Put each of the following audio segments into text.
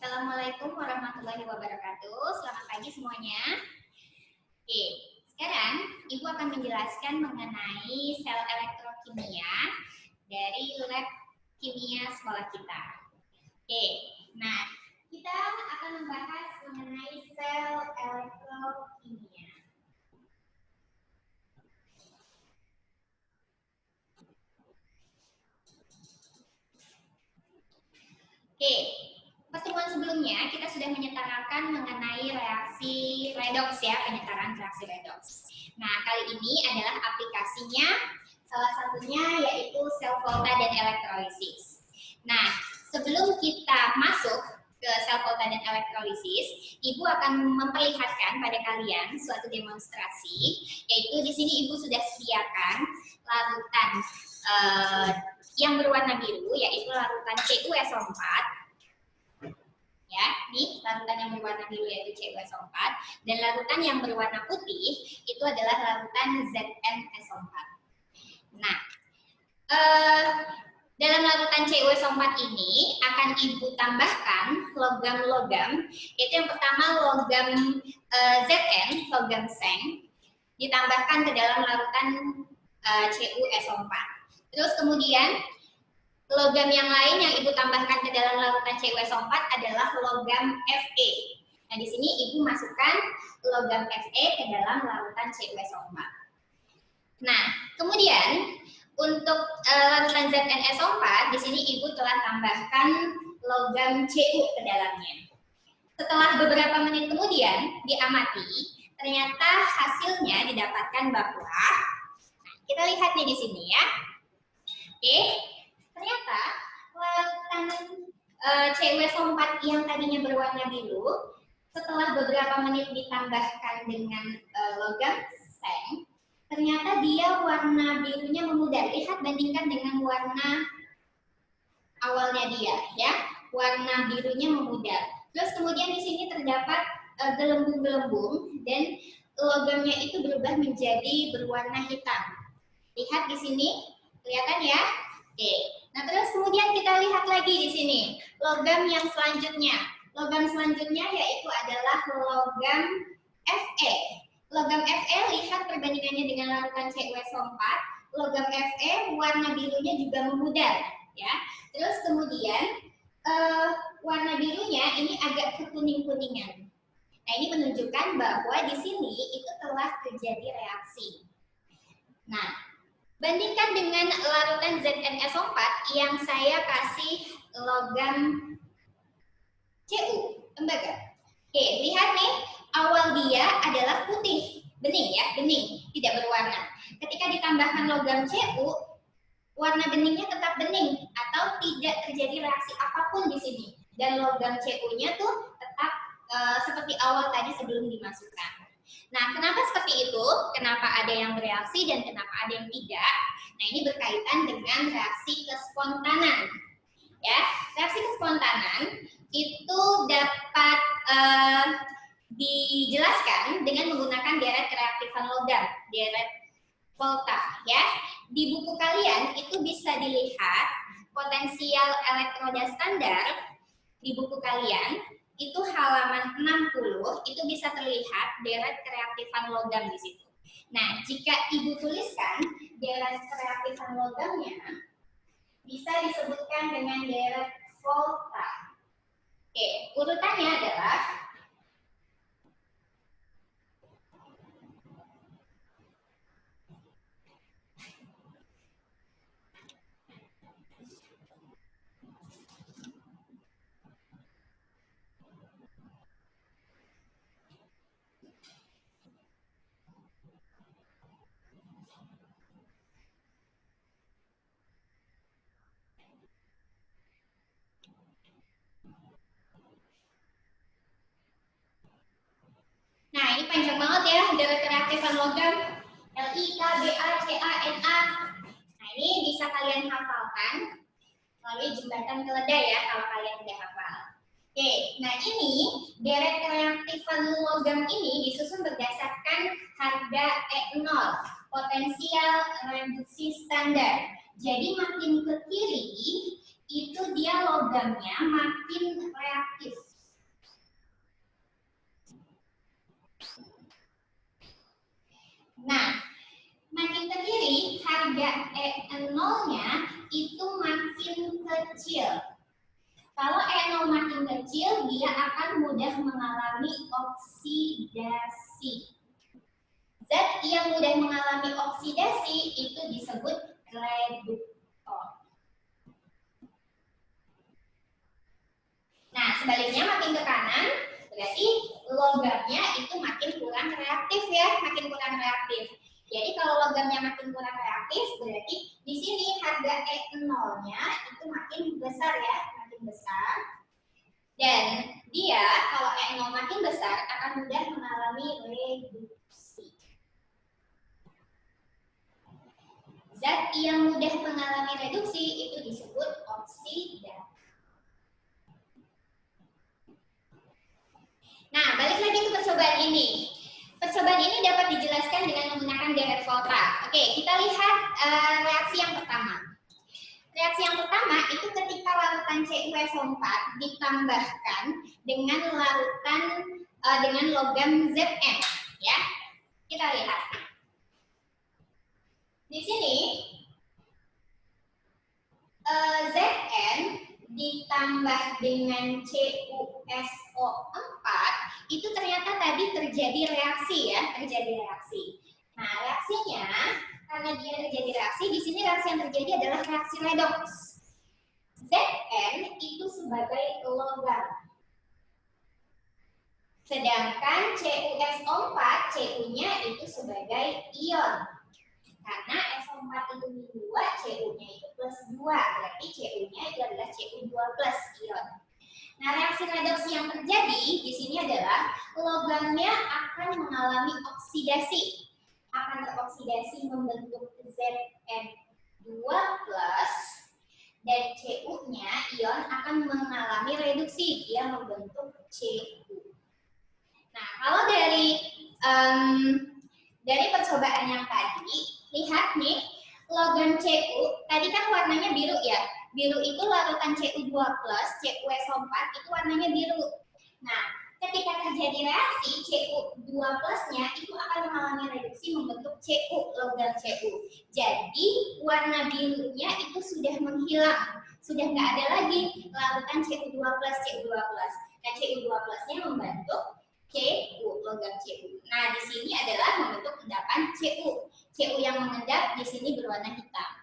Assalamualaikum warahmatullahi wabarakatuh. Selamat pagi semuanya. Oke, sekarang Ibu akan menjelaskan mengenai sel elektrokimia dari lab kimia sekolah kita. Oke, nah kita akan membahas mengenai sel elektrokimia. Oke, pertemuan sebelumnya kita sudah menyetarakan mengenai reaksi redoks ya, penyetaran reaksi redoks. Nah, kali ini adalah aplikasinya, salah satunya yaitu sel volta dan elektrolisis. Nah, sebelum kita masuk ke sel volta dan elektrolisis, Ibu akan memperlihatkan pada kalian suatu demonstrasi, yaitu di sini Ibu sudah sediakan larutan yang berwarna biru, yaitu larutan CuSO4. Ya, nih larutan yang berwarna biru yaitu CuSO4, dan larutan yang berwarna putih itu adalah larutan ZnSO4. Nah, dalam larutan CuSO4 ini akan Ibu tambahkan logam-logam, yaitu yang pertama logam Zn, logam seng, ditambahkan ke dalam larutan CuSO4. Terus kemudian logam yang lain yang Ibu tambahkan ke dalam larutan CuSO4 adalah logam Fe. Nah, di sini Ibu masukkan logam Fe ke dalam larutan CuSO4. Nah, kemudian untuk larutan ZnSO4 di sini Ibu telah tambahkan logam Cu ke dalamnya. Setelah beberapa menit kemudian diamati, ternyata hasilnya didapatkan bahwa kita lihat nih di sini ya. Oke. Ternyata larutan CuSO4 yang tadinya berwarna biru, setelah beberapa menit ditambahkan dengan logam seng, ternyata dia warna birunya memudar. Lihat, bandingkan dengan warna awalnya dia, ya, warna birunya memudar. Terus kemudian di sini terdapat gelembung-gelembung dan logamnya itu berubah menjadi berwarna hitam. Lihat di sini, kelihatan ya? Oke. Nah, terus kemudian kita lihat lagi di sini logam yang selanjutnya. Logam selanjutnya yaitu adalah logam Fe. Logam Fe, lihat perbandingannya dengan larutan CuSO4. Logam Fe warna birunya juga memudar, ya. Terus kemudian warna birunya ini agak kekuning-kuningan. Nah, ini menunjukkan bahwa di sini itu telah terjadi reaksi. Nah, bandingkan dengan larutan ZnSO4 yang saya kasih logam Cu, tembaga. Oke, lihat nih, awal dia adalah putih, bening ya, bening, tidak berwarna. Ketika ditambahkan logam Cu, warna beningnya tetap bening atau tidak terjadi reaksi apapun di sini. Dan logam Cu-nya tuh tetap seperti awal tadi sebelum dimasukkan. Nah, kenapa seperti itu? Kenapa ada yang bereaksi dan kenapa ada yang tidak? Nah, ini berkaitan dengan reaksi kespontanan. Ya, reaksi kespontanan itu dapat dijelaskan dengan menggunakan deret kereaktifan logam, deret volta. Ya, di buku kalian itu bisa dilihat potensial elektroda standar di buku kalian. Itu halaman 60, itu bisa terlihat deret kereaktifan logam di situ. Nah, jika Ibu tuliskan deret kereaktifan logamnya, bisa disebutkan dengan deret volta. Oke, urutannya adalah nah, ini panjang banget ya, deret kereaktifan logam LiKBACANA. Nah, ini bisa kalian hafalkan melalui jembatan keledai ya, kalau kalian tidak hafal. Oke, nah ini deret kereaktifan logam ini disusun berdasarkan harga E0, potensial reduksi standar. Jadi makin ke kiri, itu dia logamnya makin reaktif. Nah, makin ke kiri, harga E0-nya itu makin kecil. Kalau E0 makin kecil, dia akan mudah mengalami oksidasi. Zat yang mudah mengalami oksidasi itu disebut reduktor. Nah, sebaliknya makin ke kanan, berarti logamnya itu makin kurang reaktif ya, makin kurang reaktif. Jadi kalau logamnya makin kurang reaktif, berarti di sini harga E0-nya itu makin besar ya, makin besar. Dan dia kalau E0 makin besar akan mudah mengalami reduksi. Zat yang mudah mengalami reduksi itu disebut oksidasi. Nah, balik lagi ke percobaan ini. Percobaan ini dapat dijelaskan dengan menggunakan deret Volta. Oke, kita lihat reaksi yang pertama. Reaksi yang pertama itu ketika larutan CuSO4 ditambahkan dengan larutan dengan logam Zn, ya. Kita lihat. Di sini Zn ditambah dengan CuSO4 itu ternyata tadi terjadi reaksi ya, terjadi reaksi. Nah, reaksinya karena dia terjadi reaksi, di sini reaksi yang terjadi adalah reaksi redoks. Zn itu sebagai logam. Sedangkan CuSO4, Cu-nya itu sebagai ion. Karena SO4 itu -2, Cu-nya itu +2. Berarti Cu-nya itu adalah Cu2+ ion. Nah, reaksi redoksi yang terjadi di sini adalah logamnya akan mengalami oksidasi. Akan teroksidasi membentuk Zn2+, dan Cu-nya ion akan mengalami reduksi, dia membentuk Cu. Nah, kalau dari percobaan yang tadi, lihat nih, logam Cu, tadi kan warnanya biru ya. Biru itu larutan Cu2+, CuSO4 itu warnanya biru. Nah, ketika terjadi reaksi, Cu2+-nya itu akan mengalami reduksi membentuk Cu, logam Cu. Jadi, warna birunya itu sudah menghilang. Sudah nggak ada lagi larutan Cu2+, Cu2+. Nah, Cu2+-nya membentuk Cu, logam Cu. Nah, di sini adalah membentuk endapan Cu. Cu yang mengendap di sini berwarna hitam.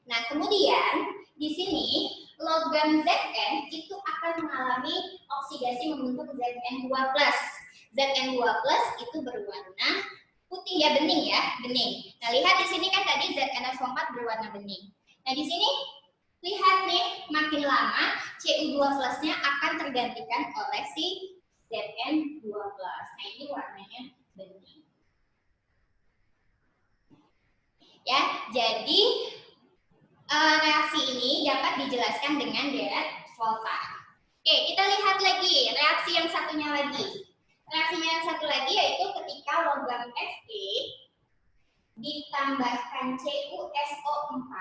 Nah, kemudian di sini logam Zn itu akan mengalami oksidasi membentuk Zn2+. Zn2+ itu berwarna putih ya, bening ya, bening. Nah, lihat di sini kan tadi ZnSO4 berwarna bening. Nah, di sini lihat nih, makin lama Cu2+-nya akan tergantikan oleh si Zn2+. Nah, ini warnanya bening. Ya, jadi reaksi ini dapat dijelaskan dengan deret Volta. Oke, kita lihat lagi reaksi yang satunya lagi. Reaksinya yang satu lagi yaitu ketika logam Fe ditambahkan CuSO4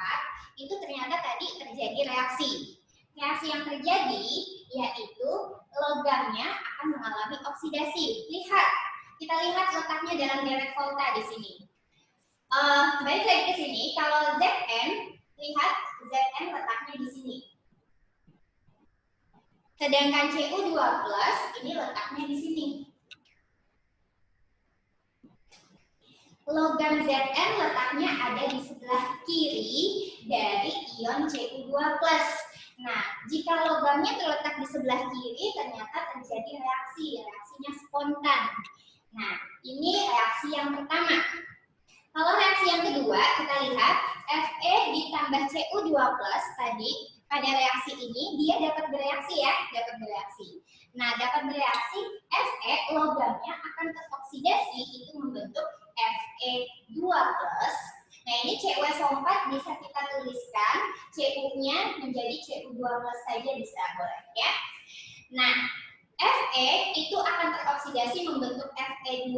itu ternyata tadi terjadi reaksi. Reaksi yang terjadi yaitu logamnya akan mengalami oksidasi. Lihat, kita lihat letaknya dalam deret Volta di sini. Balik lagi ke sini, kalau Zn, lihat Zn letaknya di sini. Sedangkan Cu2+ ini letaknya di sini. Logam Zn letaknya ada di sebelah kiri dari ion Cu2+. Nah, jika logamnya terletak di sebelah kiri, ternyata terjadi reaksi, reaksinya spontan. Nah, ini reaksi yang pertama. Kalau reaksi yang kedua, kita lihat Fe ditambah Cu2+ tadi pada reaksi ini dia dapat bereaksi ya, dapat bereaksi. Nah, dapat bereaksi Fe logamnya akan teroksidasi itu membentuk Fe2+. Nah, ini CuSO4 bisa kita tuliskan Cu-nya menjadi Cu2+ saja bisa, boleh ya. Nah, Fe itu akan teroksidasi membentuk Fe2+.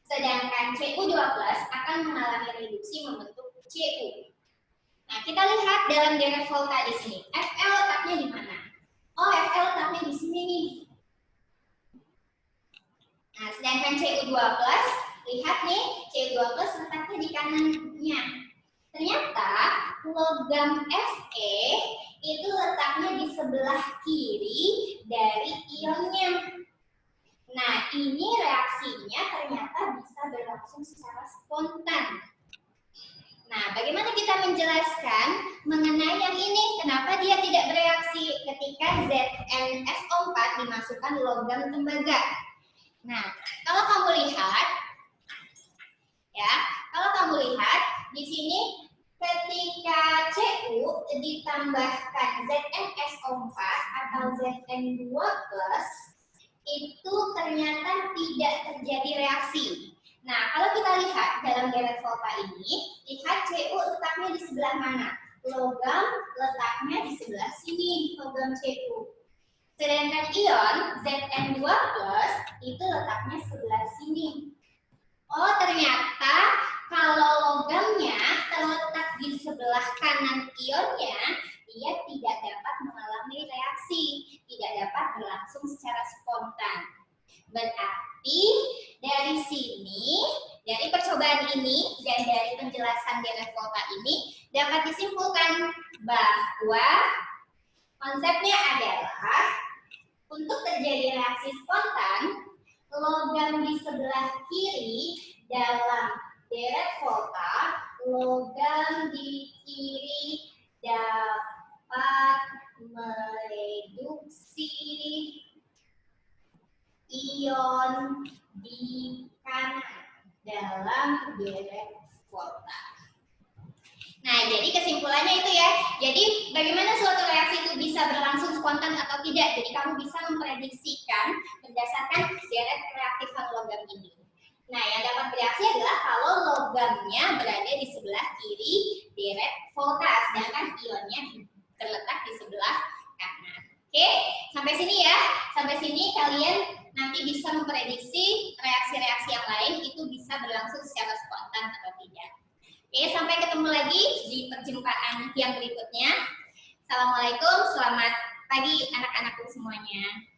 Sedangkan Cu2+ akan mengalami reduksi membentuk Cu. Nah, kita lihat dalam deret Volta di sini. Fe letaknya di mana? Oh, Fe letaknya di sini nih. Nah, sedangkan Cu2+, Lihat nih, C2+ letaknya di kanannya. Ternyata logam Fe itu letaknya di sebelah kiri dari ionnya. Nah, ini reaksinya ternyata bisa berlangsung secara spontan. Nah, bagaimana kita menjelaskan mengenai yang ini? Kenapa dia tidak bereaksi ketika ZnSO4 dimasukkan logam tembaga? Nah, kalau kamu lihat, di sini ketika Cu ditambahkan ZnSO4 atau Zn2+, itu ternyata tidak terjadi reaksi. Nah, kalau kita lihat dalam deret volta ini, lihat Cu letaknya di sebelah mana? Logam letaknya di sebelah sini, logam Cu. Sedangkan ion Zn2+ itu letaknya sebelah sini. Oh, ternyata kalau logamnya terletak di sebelah kanan ionnya, dia tidak dapat mengalami reaksi, tidak dapat berlangsung secara spontan. Berarti dari sini, dari percobaan ini dan dari penjelasan deret volta ini dapat disimpulkan bahwa konsepnya adalah untuk terjadi reaksi spontan, logam di sebelah kiri dalam deret volta, logam di kiri dapat mereduksi ion di kanan dalam deret volta. Nah, jadi kesimpulannya itu ya. Jadi bagaimana suatu reaksi itu bisa berlangsung spontan atau tidak? Jadi kamu bisa memprediksikan berdasarkan deret reaktifan logam ini. Nah, yang dapat bereaksi adalah kalau logamnya berada di sebelah kiri deret volta, sedangkan ionnya terletak di sebelah kanan. Oke, sampai sini ya. Sampai sini kalian nanti bisa memprediksi reaksi-reaksi yang lain itu bisa berlangsung secara spontan atau tidak. Oke, sampai ketemu lagi di perjumpaan yang berikutnya. Assalamualaikum, selamat pagi anak-anakku semuanya.